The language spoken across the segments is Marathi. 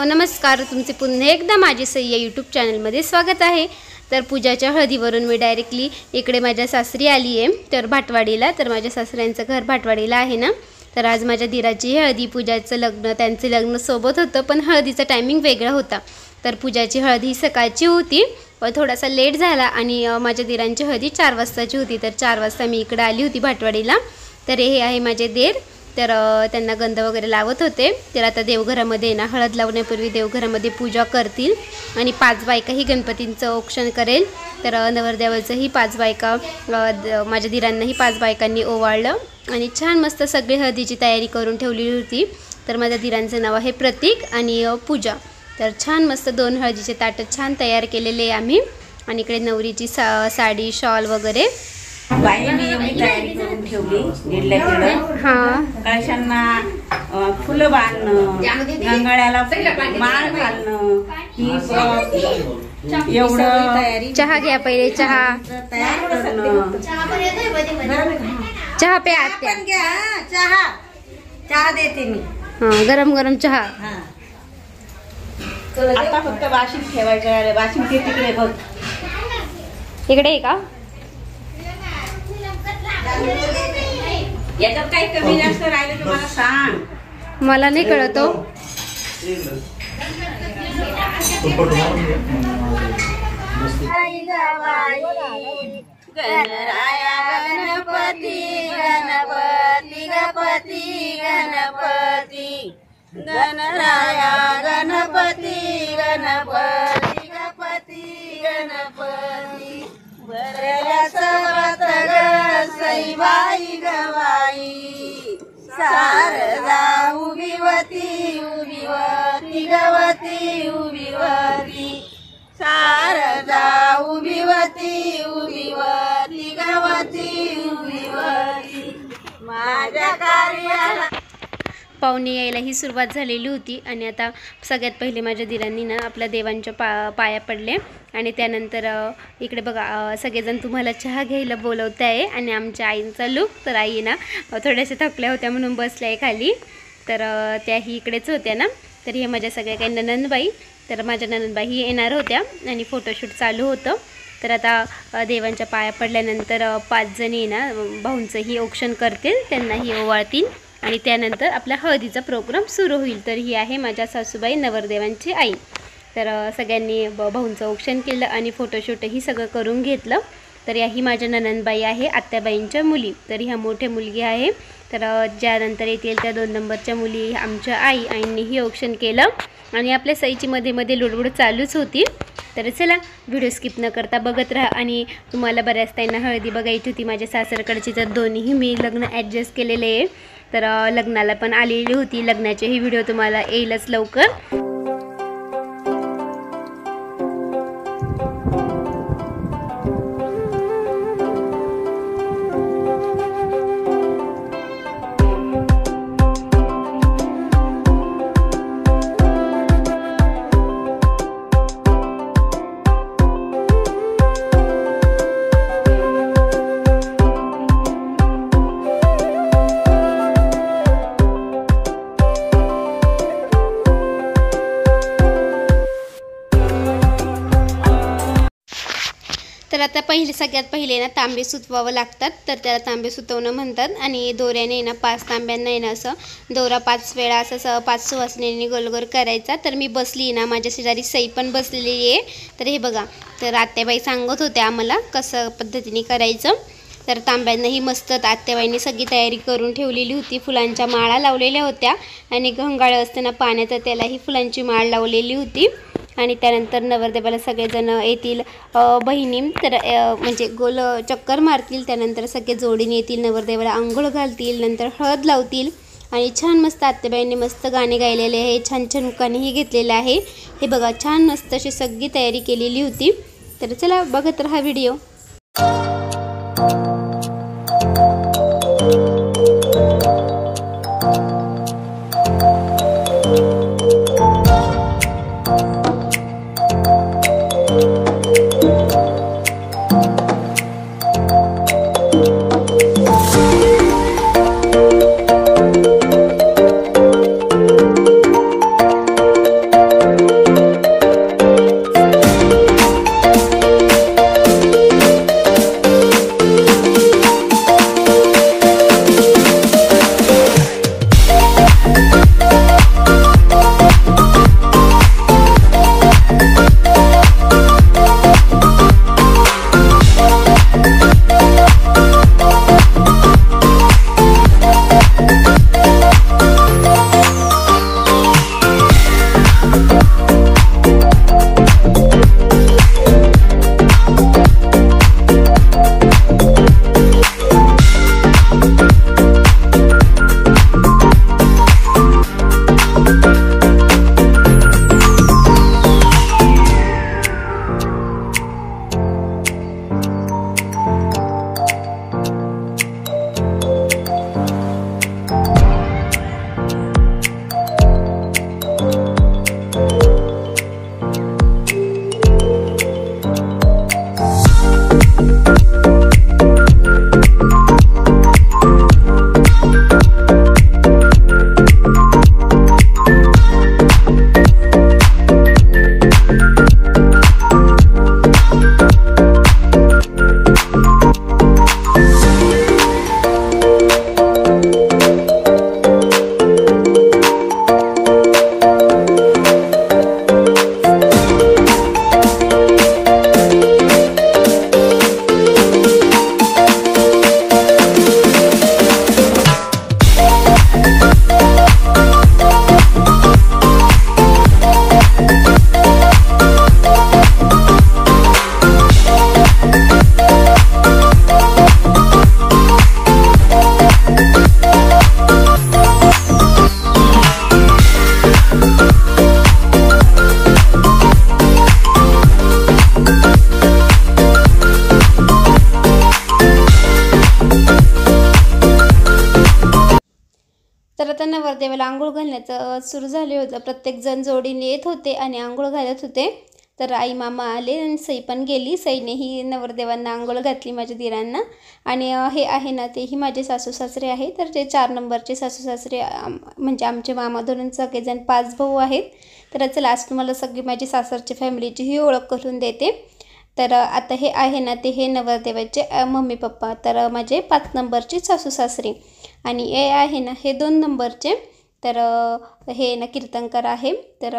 नमस्कार, तुमचे पुन्हा एकदा माझे सय्या यूट्यूब चॅनलमध्ये स्वागत आहे। तर पूजाच्या हळदीवरून मी डायरेक्टली इकडे माझ्या सासरी आली आहे, तर भाटवाडीला। तर माझ्या सासऱ्यांचं घर भाटवाडीला आहे ना। तर आज माझ्या दिराची हळदी, पूजाचं लग्न, त्यांचे लग्न सोबत होतं, पण हळदीचा टायमिंग वेगळा होता। तर पूजाची हळदी सकाळची होती, पण थोडासा लेट झाला आणि माझ्या दिरांची हळदी 4 वाजताची होती। तर 4 वाजता मी इकडे आली होती भाटवाडीला। तर हे आहे माझे देर, तर त्यांना गंध वगैरे लावत होते। तर आता देवघरामध्ये ना हळद लावण्यापूर्वी देवघरामध्ये पूजा करतील आणि 5 बायका ही गणपतींचं औक्षण करेल। तर नवरदेवाचंही 5 बायका, माझ्या दिरांनाही 5 बायकांनी ओवाळलं आणि छान मस्त सगळी हळदीची तयारी करून ठेवली होती। तर माझ्या दिरांचं नाव आहे प्रतीक आणि पूजा। तर छान मस्त 2 हळदीचे ताट छान तयार केलेले आहे आम्ही। आणि इकडे नवरीची साडी, शॉल वगैरे बाईंनी एवढी तयारी करून ठेवली। दीडला कळशांना फुलं बांधणं, गंगाळ्याला माळ घालणं, एवढं तयारी। चहा घ्या, पहिले चहा तयार करणं। चहा प्या आत्या, चहा देते मी। हां, गरम गरम चहा। आता फक्त वाशिम ठेवायचं, वाशिम ते तिकडे बघ, इकडे आहे का? याच्यात काही कमी जास्त राहिलं तर मला सांग, मला नाही कळत हो। गणराया गणपती गणपती गणपती गणपती, गणराया गणपती गणपती गणपती गणपती, बरल्या सर्वात सईबाई गवाई, शारदा उभीवती उभीवती गवती उभीवती, शारदा उभीवती उभीवती गवती उभीवती, माझ्या कार्याला। पाहुणे यायलाही सुरुवात झालेली होती आणि आता सगळ्यात पहिले माझ्या दिरांनी ना आपल्या देवांच्या पाया पडले आणि त्यानंतर इकडे बघा सगळेजण तुम्हाला चहा घ्यायला बोलवत आहे। आणि आमच्या आईंचा लुक, तर आई ना थोड्याशा थकल्या होत्या म्हणून बसल्या आहे खाली, तर त्याही इकडेच होत्या ना। तर हे माझ्या सगळ्या काही ननंदबाई, तर माझ्या ननंदबाई येणार होत्या आणि फोटोशूट चालू होतं। तर आता देवांच्या पाया पडल्यानंतर 5 जणी ना भाऊंचंही औक्षण करतील, त्यांनाही ओवाळतील आणि त्यानंतर आपला हळदीचा प्रोग्राम सुरू होईल। तर ही आहे माझ्या सासूबाई, नवरदेवांची आई। तर सगळ्यांनी भाऊंचं औक्षण केलं आणि फोटोशूटही सगळं करून घेतलं। तर याही माझ्या ननंदबाई आहे, आत्याबाईंच्या मुली। तर ह्या मोठ्या मुलगी आहे, तर ज्यानंतर येतील त्या 2 नंबरच्या मुली आमच्या आईंनीही औक्षण केलं आणि आपल्या सईची मध्ये मध्ये लुडबुड चालूच होती। तर चला व्हिडिओ स्किप न करता बघत राहा। आणि तुम्हाला बऱ्याच ताईंना हळदी बघायची होती माझ्या सासरकडची, तर दोन्हीही मी लग्न ॲडजस्ट केलेले आहे। तर लग्नाला पण आलेली होती, लग्नाचेही व्हिडिओ तुम्हाला येईलच लवकर। तर आता सगळ्यात पहिले ना तांबे सुतवावं लागतात, तर त्याला तांबे सुतवणं म्हणतात। आणि दोऱ्याने ना 5 तांब्यांना आहे ना असं दोरा 5 वेळा असं 5 सुवासनेने गोलगोल करायचा। तर मी बसली ना, माझ्या शेजारी सई पण बसलेली आहे। तर हे बघा, तर आत्याबाई सांगत होत्या आम्हाला कसं पद्धतीने करायचं। तर तांब्यांनाही मस्त आत्याबाईंनी सगळी तयारी करून ठेवलेली होती, फुलांच्या माळा लावलेल्या होत्या आणि गंगाळ असताना पाण्याचा त्यालाही फुलांची माळ लावलेली होती। आणि त्यानंतर नवरदेवाला सगळेजण येतील, बहिणी तर म्हणजे गोल चक्कर मारतील, त्यानंतर सगळे जोडीने येतील, नवरदेवाला आंघोळ घालतील, नंतर हळद लावतील आणि छान मस्त आत्याबाईंनी मस्त गाणे गायलेले आहे, छान छान उखाणेही घेतलेलं आहे। हे बघा, छान मस्त अशी सगळी तयारी केलेली होती। तर चला बघत राहा व्हिडिओ। तर आता नवरदेवाला आंघोळ घालण्याचं सुरू झाले होतं. प्रत्येक जण जोडीने येत होते आणि आंघोळ घालत होते. तर आई मामा आले आणि सई पण गेली. सईनेही नवरदेवांना आंघोळ घातली माझ्या दिरांना. आणि हे आहे ना तेही माझे सासू सासरे आहे. तर ते 4 नंबरचे सासू सासरे म्हणजे आमचे मामा धरून सगळेजण 5 भाऊ आहेत. तर चला आज तुम्हाला सगळी माझी सासरची फॅमिलीचीही ओळख करून देते. तर आता हे आहे ना ते हे नवरदेवाचे मम्मी पप्पा. तर माझे 5 नंबरचे सासू सासरे आणि हे आहे ना हे 2 नंबरचे. तर हे ना कीर्तनकर आहे. तर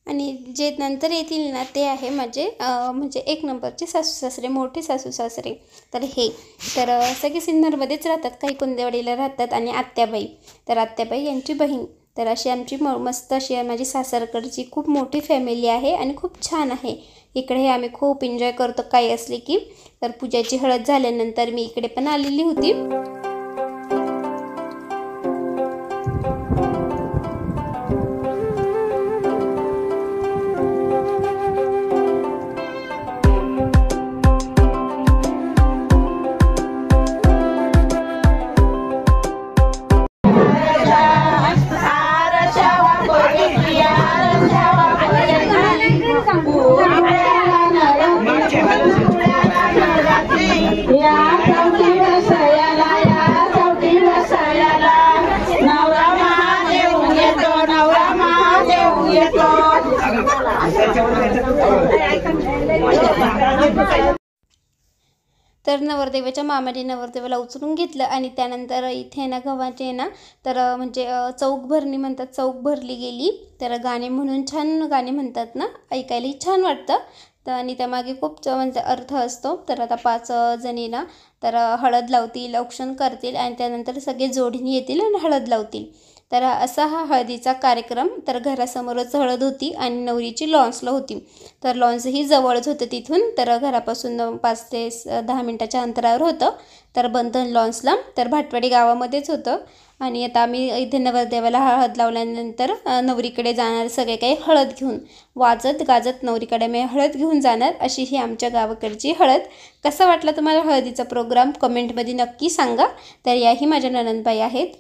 आणि जे नंतर येतील ना ते आहे माझे म्हणजे 1 नंबरचे सासू सासरे, मोठे सासू सासरे. तर हे तर सगळे सिन्नरमध्येच राहतात, काही कुंदेवाडीला राहतात. आणि आत्याबाई, तर आत्याबाई यांची बहीण. तर अशी आमची मस्त अशी माझी सासरकडची खूप मोठी फॅमिली आहे आणि खूप छान आहे. इकडे आम्ही खूप एन्जॉय करतो काही असले की. तर पूजाची हळद झाल्यानंतर मी इकडे पण आलेली होती. तर नवरदेवाच्या मामाने नवरदेवाला उचलून घेतलं आणि त्यानंतर इथे ना गव्हाचे ना तर म्हणजे चौक भरणी म्हणतात, चौक भरली गेली. तर गाणे म्हणून छान गाणे म्हणतात ना, ऐकायलाही छान वाटतं. तर आणि त्यामागे खूप म्हणजे अर्थ असतो. तर आता 5 जणी ना तर हळद लावतील, औक्षण करतील आणि त्यानंतर सगळे जोडीने येतील आणि हळद लावतील. तर असा हा हळदीचा कार्यक्रम. तर घरासमोरच हळद होती आणि नवरीची लॉन्सला होती. तर लॉन्सही जवळच होतं तिथून. तर घरापासून 5 ते 10 मिनटाच्या अंतरावर होतं. तर बंधन लॉन्सला तर भाटवाडी गावामध्येच होतं. आणि आता आम्ही इथे नवरदेवाला हळद लावल्यानंतर नवरीकडे जाणार सगळे काही हळद घेऊन, वाजत गाजत नवरीकडे मी हळद घेऊन जाणार. अशी ही आमच्या गावाकडची हळद. कसा वाटला तुम्हाला हळदीचा प्रोग्राम कमेंटमध्ये नक्की सांगा. तर याही माझ्या नणंदबाई आहेत.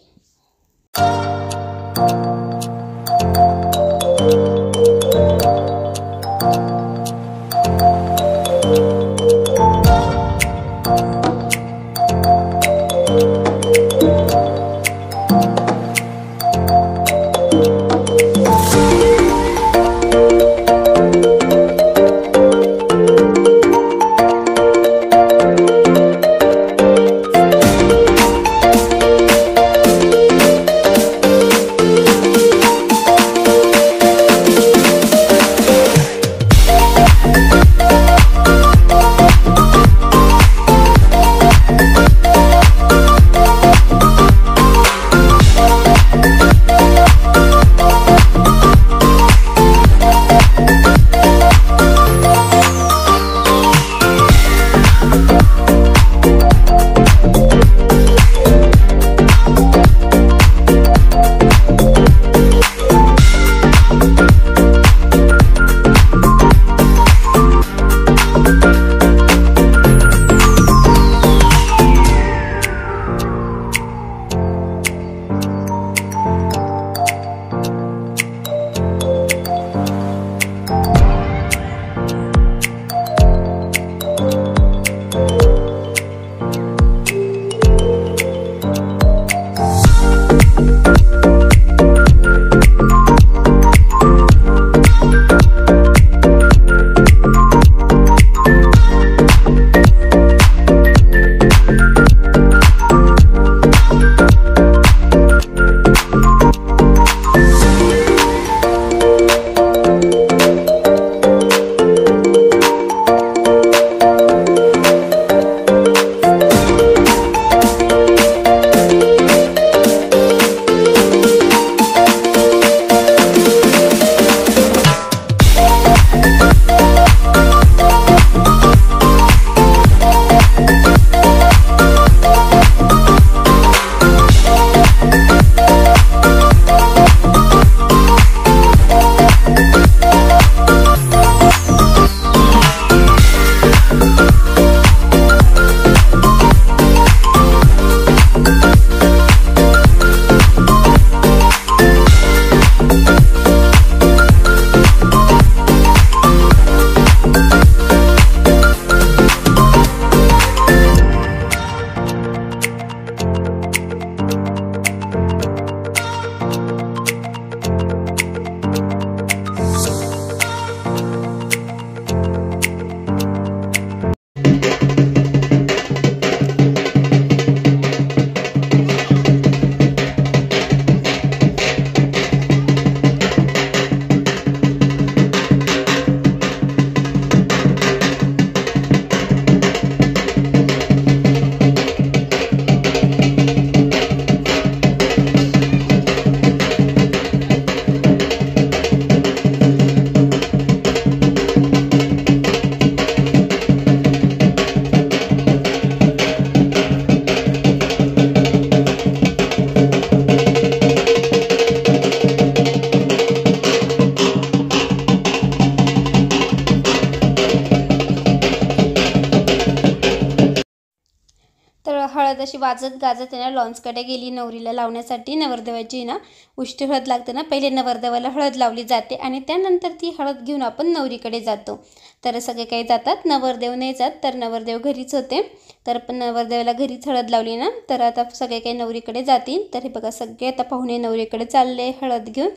हळद अशी वाजत गाजत आहे ना लॉन्सकडे गेली नवरीला लावण्यासाठी. नवरदेवाची ना उष्टी हळद लागते ना, पहिले नवरदेवाला हळद लावली जाते आणि त्यानंतर ती हळद घेऊन आपण नवरीकडे जातो. तर सगळे काही जातात, नवरदेव नाही जात, तर नवरदेव घरीच होते. तर पण नवरदेवाला घरीच हळद लावली ना, तर आता सगळे काही नवरीकडे जातील. तर हे बघा सगळे आता पाहुणे नवरीकडे चालले हळद घेऊन.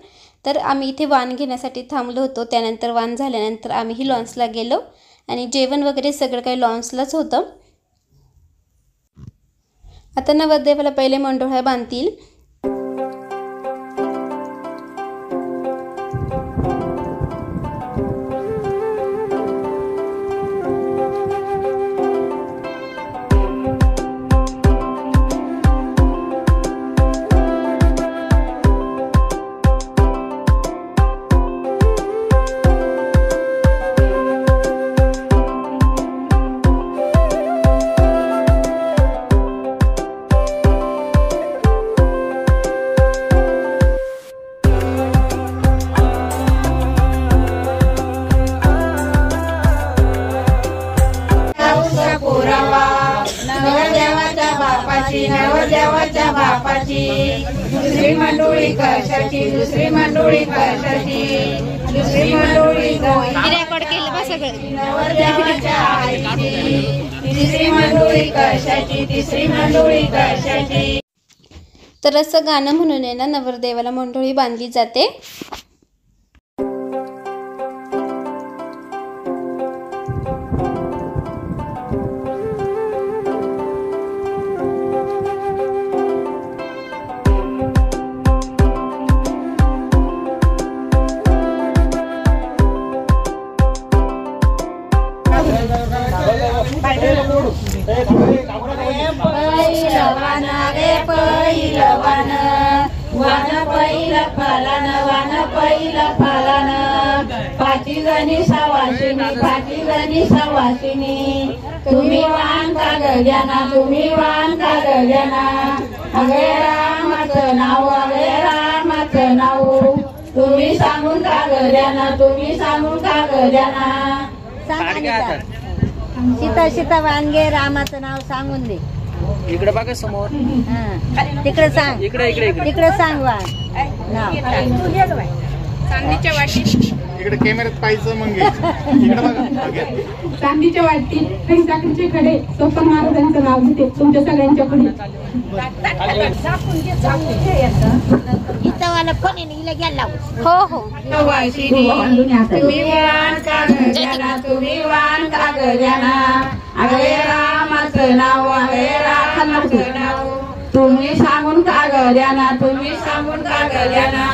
तर आम्ही इथे वाण घेण्यासाठी थांबलो होतो. त्यानंतर वाण झाल्यानंतर आम्हीही लॉन्सला गेलो आणि जेवण वगैरे सगळं काही लॉन्सलाच होतं. आता नवरदेवाला पहिले मंडोळ्या बांधतील. नवरदेवाच्या बापाची दुसरी मंडोळी कशाची, दुसरी मंडोळी कशाची, दुसरी मंडोळी रेकॉर्ड केलं बा सगळं. नवरदेवाच्या आईची तिसरी मंडोळी कशाची, तिसरी मंडोळी कशाची. तर असं गाणं म्हणून आहे ना नवरदेवाला मंडोळी बांधली जाते. पहिलवान रे पहिलवान, वान पहिलं फलान, वान पहिलं फलान. पाची जणी सवाशिनी, पाची जणी सवाशिनी. तुम्ही वान का गजाना, तुम्ही वान का गजाना. अगे रामाचं नाव, अगे रामाचं नाव. तुम्ही सांगून का गजाना, तुम्ही सांगून का गजाना. सीता सीता वानगे रामाचं नाव सांगून दे. इकडे बघा समोर, तिकडे सांग, इकडे इकडे इकडे तिकडे सांग वाण नाव. चांदीच्या वाटीत, इकडे कॅमेऱ्यात पाहायचं मग इकडे बघा. चांदीच्या वाटीत आणि साखरेचे खडे सोपान महाराजांचं नाव घेते तुमच्या सगळ्यांच्या पुढे. इथं वाला कोणी हिला घ्यायला लावू. हो हो. वाशिनी, तुम्ही वान का गजाना, तुम्ही वान का गजाना. अगे रामाचं नाव, अगे रामाचं नाव. तुम्ही सांगून का गजाना, तुम्ही सांगून का गजाना.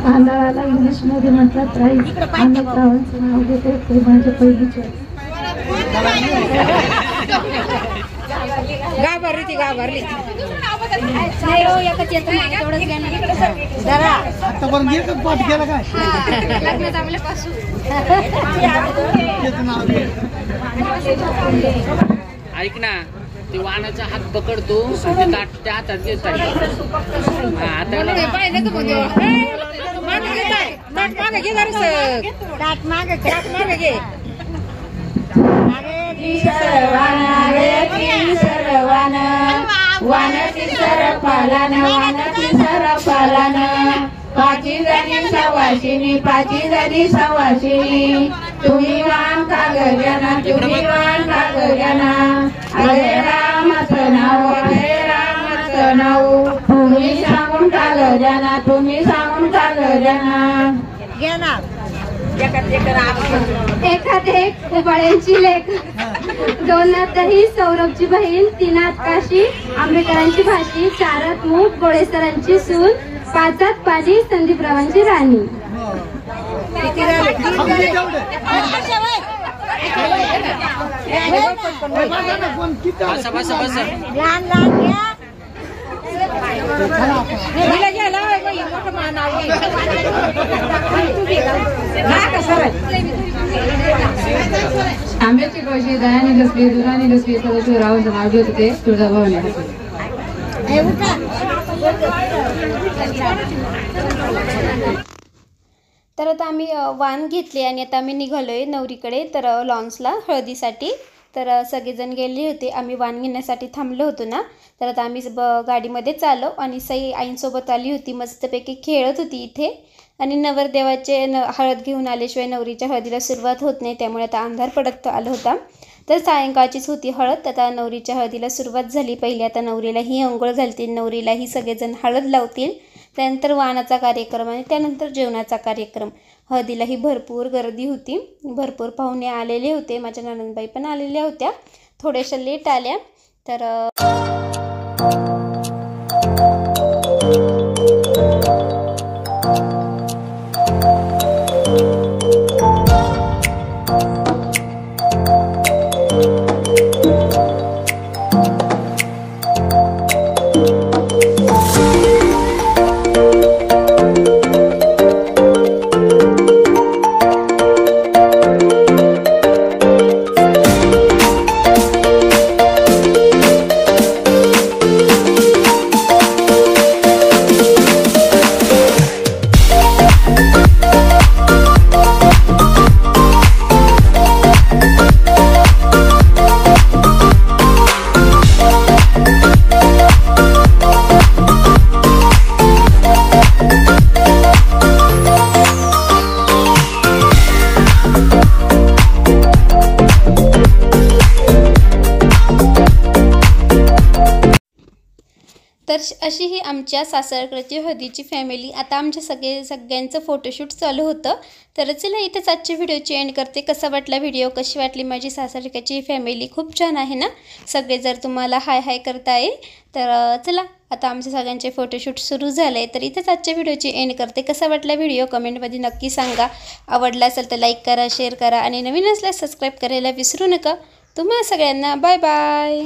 तांदळाला इंग्लिश मध्ये म्हणतात राईस. अमिताभांचं नाव घेते ते माझ्या पहिलीचे. गाभारली ती गाभारली. नाही हो, एकच येतं नाही, तेवढंच गाणं. जरा आतापर्यंत एकच पाठ केला काय? लग्न जमल्यापासून. ऐक ना, ते वाणाचा हात पकडतो आणि ते ताट त्या हातात घेतात. ताट मागे घे. सर्वान रे सर्वान, वानती सरपालन, वानती सरपालन. पाची जणी सवाशिनी, पाची जणी सवाशिनी. तुम्ही वान का गजाना, तुम्ही वान का गजाना. अरे रामाचं नाव, अरे रामाचं नाव. तुम्ही सांगून का गजाना, तुम्ही सांगून का गजाना. घे ना. एखाद एक उबाळ्यांची लेख, दोनात दही सौरभची बहीण, तीनात काशी आंबेकरांची भाषी, चारात मूठ गोळेसरांची सून, पाचात पाली संदीपरावांची राणी. बसा बसा बसा. लहान लहान घ्या. आंब्याची कळशी दयाने घसली, दुधाने घसली, सदाशिवरावांचं नाव घेत होते तुळजाभवानी. हे उठा. तर आता आम्ही वाण घेतले आणि आता आम्ही निघालोय नवरीकडे तर लॉन्सला हळदीसाठी. तर सगळेजण गेले होते. आम्ही वाण घेण्यासाठी थांबलो होतो ना, तर आता आम्ही गाडीमध्येच आलो आणि सई आईंसोबत आली होती. मस्तपैकी खेळत होती इथे. आणि नवरदेवाचे हळद घेऊन आल्याशिवाय नवरीच्या हळदीला सुरुवात होत नाही, त्यामुळे आता अंधार पडत आला होता. तर सायंकाळचीच होती हळद. आता नवरीच्या हळदीला सुरुवात झाली. पहिले आता नवरीलाही अंघोळ घालतील, नवरीलाही सगळेजण हळद लावतील. त्यानंतर वाणाचा कार्यक्रम आणि त्यानंतर जेवणाचा कार्यक्रम. हळदीलाही भरपूर गर्दी होती, भरपूर पाहुणे आलेले होते. माझ्या नणंदबाई पण आलेल्या होत्या, थोड्याशा लेट आल्या. तर अशी ही आमच्या सासरकडची हळदीची फॅमिली. आता आमच्या सगळ्यांचं फोटोशूट चालू होतं. तर चला इथेच आजच्या व्हिडिओची एंड करते. कसा वाटला व्हिडिओ, कशी वाटली माझी सासरकडची फॅमिली? खूप छान आहे ना सगळे. जर तुम्हाला हाय हाय करता येईल तर चला, आता आमच्या सगळ्यांचे फोटोशूट सुरू झाले. तर इथेच आजच्या व्हिडिओची एंड करते. कसा वाटला व्हिडिओ कमेंटमध्ये नक्की सांगा. आवडला असेल तर लाईक करा, शेअर करा आणि नवीन असल्यास सबस्क्राईब करायला विसरू नका. तुम्हा सगळ्यांना बाय बाय.